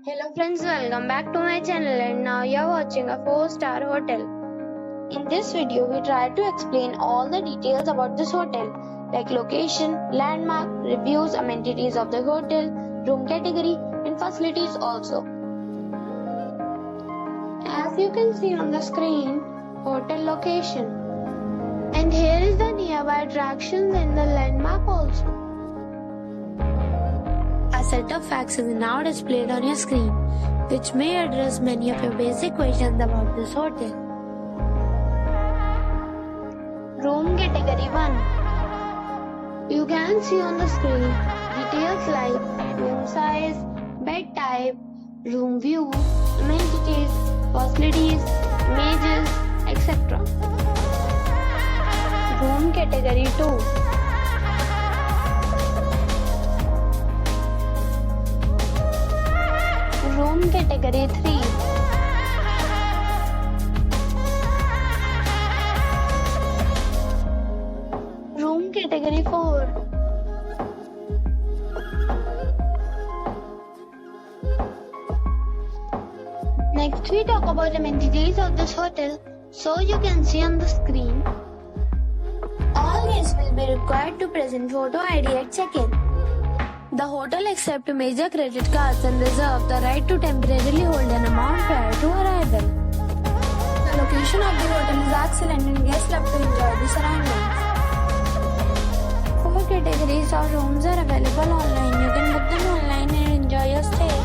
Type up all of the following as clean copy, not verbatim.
Hello friends, welcome back to my channel and now you are watching a 4-star hotel. In this video, we try to explain all the details about this hotel like location, landmark, reviews, amenities of the hotel, room category and facilities also. As you can see on the screen, hotel location. And here is the nearby attractions and the landmark also. A set of facts is now displayed on your screen, which may address many of your basic questions about this hotel. Room category 1. You can see on the screen details like room size, bed type, room view, amenities, facilities, images, etc. Room category 2. Room category 3. Room category 4. Next we talk about amenities of this hotel. So you can see on the screen. All guests will be required to present photo ID at check-in. The hotel accepts major credit cards and reserves the right to temporarily hold an amount prior to arrival. The location of the hotel is excellent and guests love to enjoy the surroundings. 4 categories of rooms are available online. You can book them online and enjoy your stay.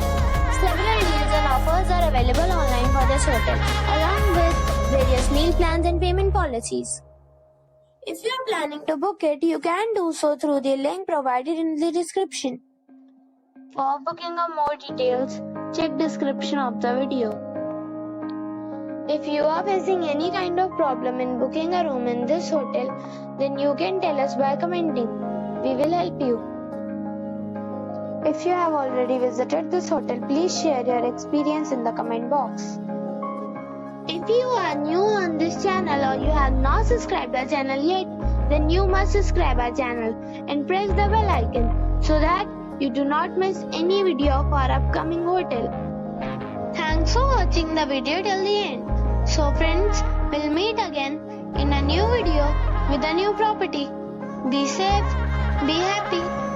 Several deals and offers are available online for this hotel, along with various meal plans and payment policies. If you are planning to book it, you can do so through the link provided in the description. For booking or more details, check description of the video. If you are facing any kind of problem in booking a room in this hotel, then you can tell us by commenting. We will help you. If you have already visited this hotel, please share your experience in the comment box. If you are new on this channel or you have not subscribed our channel yet, then you must subscribe our channel and press the bell icon so that you do not miss any video of our upcoming hotel. Thanks for watching the video till the end. So friends, we'll meet again in a new video with a new property. Be safe, be happy.